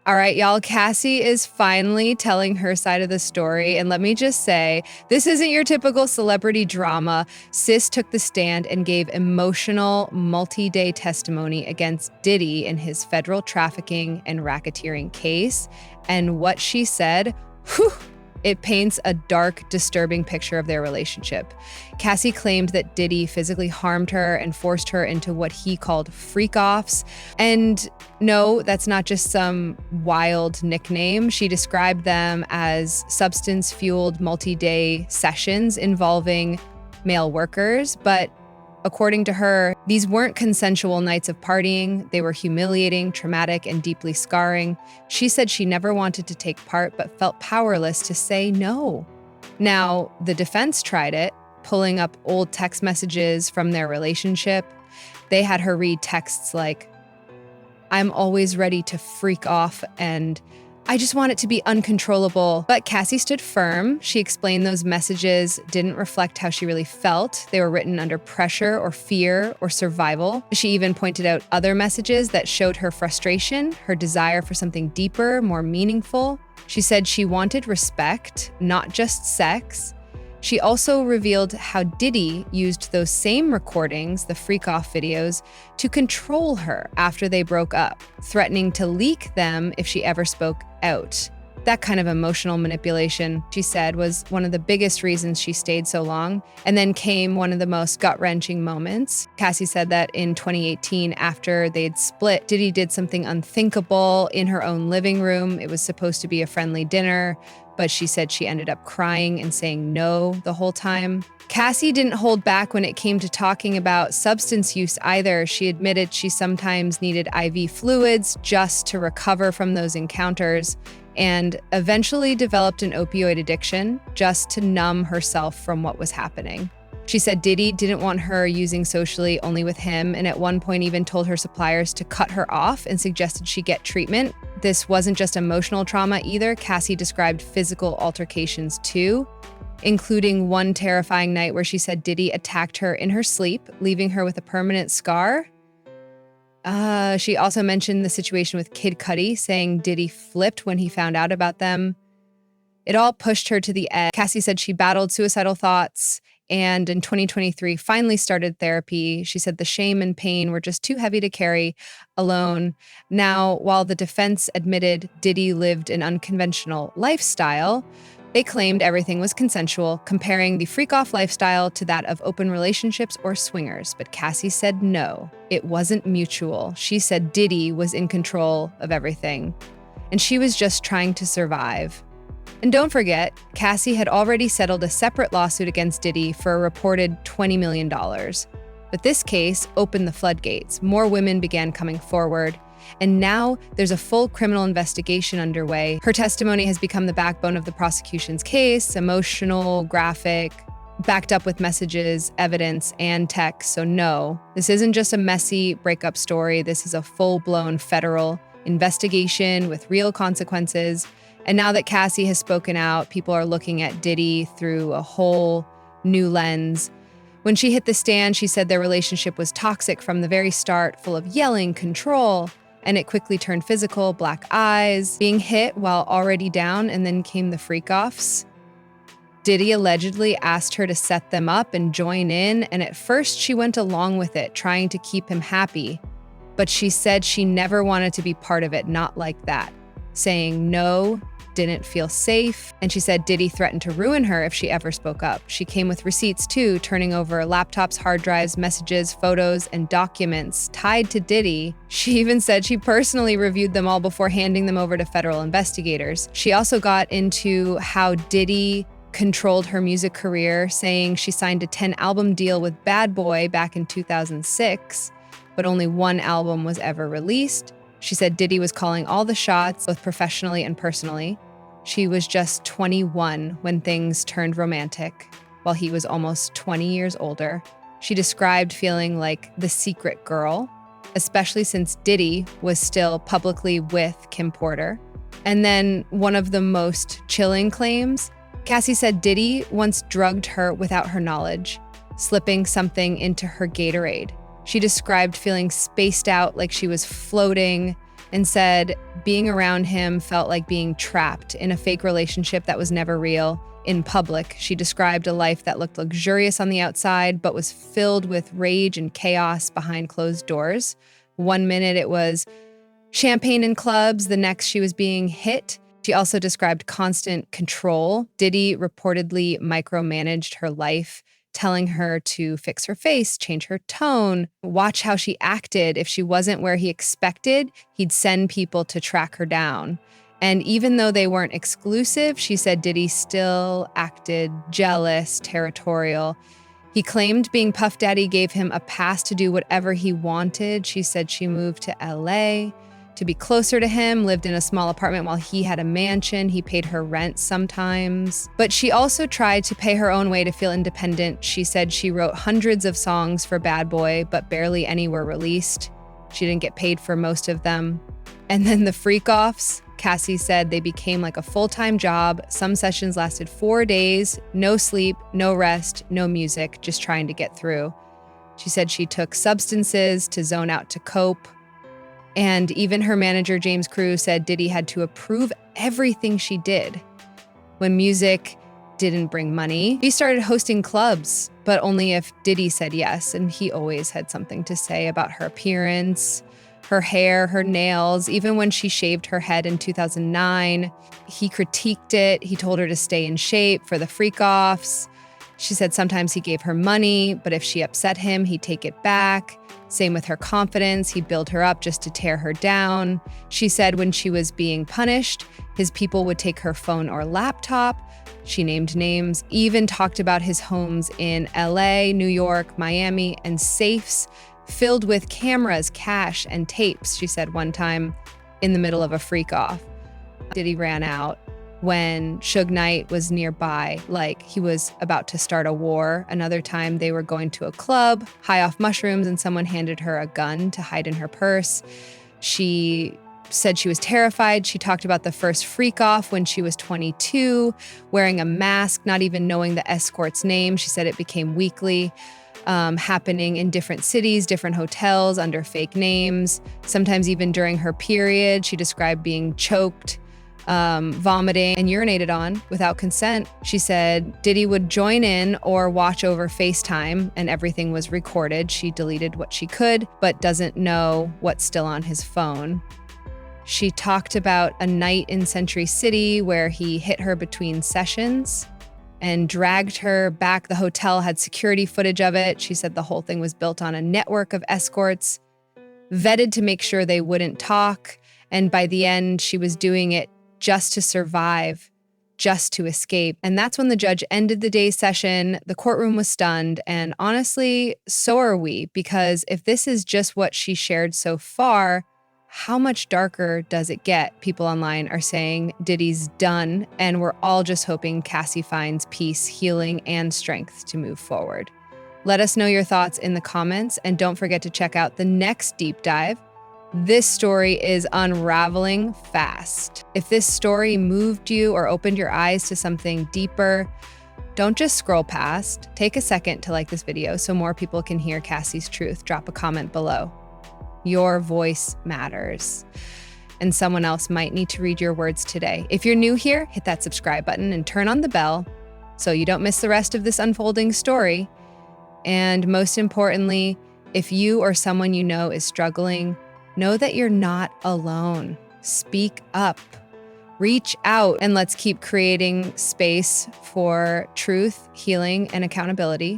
All right, y'all, Cassie is finally telling her side of the story. And let me just say, this isn't your typical celebrity drama. Sis took the stand and gave emotional, multi-day testimony against Diddy in his federal trafficking and racketeering case. And what she said, whew, it paints a dark, disturbing picture of their relationship. Cassie claimed that Diddy physically harmed her and forced her into what he called freak-offs. And no, that's not just some wild nickname. She described them as substance-fueled multi-day sessions involving male workers. But according to her, these weren't consensual nights of partying. They were humiliating, traumatic, and deeply scarring. She said she never wanted to take part, but felt powerless to say no. Now, the defense tried it, pulling up old text messages from their relationship. They had her read texts like, "I'm always ready to freak off," and "I just want it to be uncontrollable." But Cassie stood firm. She explained those messages didn't reflect how she really felt. They were written under pressure or fear or survival. She even pointed out other messages that showed her frustration, her desire for something deeper, more meaningful. She said she wanted respect, not just sex. She also revealed how Diddy used those same recordings, the freak-off videos, to control her after they broke up, threatening to leak them if she ever spoke out. That kind of emotional manipulation, she said, was one of the biggest reasons she stayed so long. And then came one of the most gut-wrenching moments. Cassie said that in 2018, after they'd split, Diddy did something unthinkable in her own living room. It was supposed to be a friendly dinner, but she said she ended up crying and saying no the whole time. Cassie didn't hold back when it came to talking about substance use either. She admitted she sometimes needed IV fluids just to recover from those encounters, and eventually developed an opioid addiction just to numb herself from what was happening. She said Diddy didn't want her using socially only with him, and at one point even told her suppliers to cut her off and suggested she get treatment. This wasn't just emotional trauma either. Cassie described physical altercations too, including one terrifying night where she said Diddy attacked her in her sleep, leaving her with a permanent scar. She also mentioned the situation with Kid Cudi, saying Diddy flipped when he found out about them. It all pushed her to the edge. Cassie said she battled suicidal thoughts and in 2023 finally started therapy. She said the shame and pain were just too heavy to carry alone. Now, while the defense admitted Diddy lived an unconventional lifestyle, they claimed everything was consensual, comparing the freak-off lifestyle to that of open relationships or swingers. But Cassie said no, it wasn't mutual. She said Diddy was in control of everything, and she was just trying to survive. And don't forget, Cassie had already settled a separate lawsuit against Diddy for a reported $20 million. But this case opened the floodgates. More women began coming forward. And now there's a full criminal investigation underway. Her testimony has become the backbone of the prosecution's case, emotional, graphic, backed up with messages, evidence, and text. So no, this isn't just a messy breakup story. This is a full-blown federal investigation with real consequences. And now that Cassie has spoken out, people are looking at Diddy through a whole new lens. When she hit the stand, she said their relationship was toxic from the very start, full of yelling, control, and it quickly turned physical, black eyes, being hit while already down, and then came the freak-offs. Diddy allegedly asked her to set them up and join in, and at first she went along with it, trying to keep him happy. But she said she never wanted to be part of it, not like that, saying no, didn't feel safe, and she said Diddy threatened to ruin her if she ever spoke up. She came with receipts too, turning over laptops, hard drives, messages, photos, and documents tied to Diddy. She even said she personally reviewed them all before handing them over to federal investigators. She also got into how Diddy controlled her music career, saying she signed a 10-album deal with Bad Boy back in 2006, but only one album was ever released. She said Diddy was calling all the shots, both professionally and personally. She was just 21 when things turned romantic, while he was almost 20 years older. She described feeling like the secret girl, especially since Diddy was still publicly with Kim Porter. And then one of the most chilling claims, Cassie said Diddy once drugged her without her knowledge, slipping something into her Gatorade. She described feeling spaced out, like she was floating, and said being around him felt like being trapped in a fake relationship that was never real. In public, she described a life that looked luxurious on the outside, but was filled with rage and chaos behind closed doors. One minute it was champagne in clubs, the next she was being hit. She also described constant control. Diddy reportedly micromanaged her life, telling her to fix her face, change her tone, watch how she acted. If she wasn't where he expected, he'd send people to track her down. And even though they weren't exclusive, she said Diddy still acted jealous, territorial. He claimed being Puff Daddy gave him a pass to do whatever he wanted. She said she moved to LA to be closer to him, lived in a small apartment while he had a mansion. He paid her rent sometimes. But she also tried to pay her own way to feel independent. She said she wrote hundreds of songs for Bad Boy, but barely any were released. She didn't get paid for most of them. And then the freak-offs, Cassie said they became like a full-time job. Some sessions lasted 4 days, no sleep, no rest, no music, just trying to get through. She said she took substances to zone out to cope. And even her manager, James Crew, said Diddy had to approve everything she did. When music didn't bring money, he started hosting clubs, but only if Diddy said yes. And he always had something to say about her appearance, her hair, her nails. Even when she shaved her head in 2009, he critiqued it. He told her to stay in shape for the freak-offs. She said sometimes he gave her money, but if she upset him, he'd take it back. Same with her confidence. He'd build her up just to tear her down. She said when she was being punished, his people would take her phone or laptop. She named names, even talked about his homes in LA, New York, Miami, and safes filled with cameras, cash, and tapes. She said one time in the middle of a freak-off, Diddy ran out when Suge Knight was nearby, like he was about to start a war. Another time they were going to a club, high off mushrooms, and someone handed her a gun to hide in her purse. She said she was terrified. She talked about the first freak-off when she was 22, wearing a mask, not even knowing the escort's name. She said it became weekly, happening in different cities, different hotels, under fake names. Sometimes even during her period, she described being choked, vomiting, and urinated on without consent. She said Diddy would join in or watch over FaceTime and everything was recorded. She deleted what she could, but doesn't know what's still on his phone. She talked about a night in Century City where he hit her between sessions and dragged her back. The hotel had security footage of it. She said the whole thing was built on a network of escorts, vetted to make sure they wouldn't talk. And by the end, she was doing it just to survive, just to escape. And that's when the judge ended the day session. The courtroom was stunned. And honestly, so are we, because if this is just what she shared so far, how much darker does it get? People online are saying Diddy's done, and we're all just hoping Cassie finds peace, healing, and strength to move forward. Let us know your thoughts in the comments, and don't forget to check out the next deep dive. This story is unraveling fast. If this story moved you or opened your eyes to something deeper, don't just scroll past. Take a second to like this video so more people can hear Cassie's truth. Drop a comment below. Your voice matters, and someone else might need to read your words today. If you're new here, hit that subscribe button and turn on the bell so you don't miss the rest of this unfolding story. And most importantly, if you or someone you know is struggling, know that you're not alone. Speak up, reach out, and let's keep creating space for truth, healing, and accountability.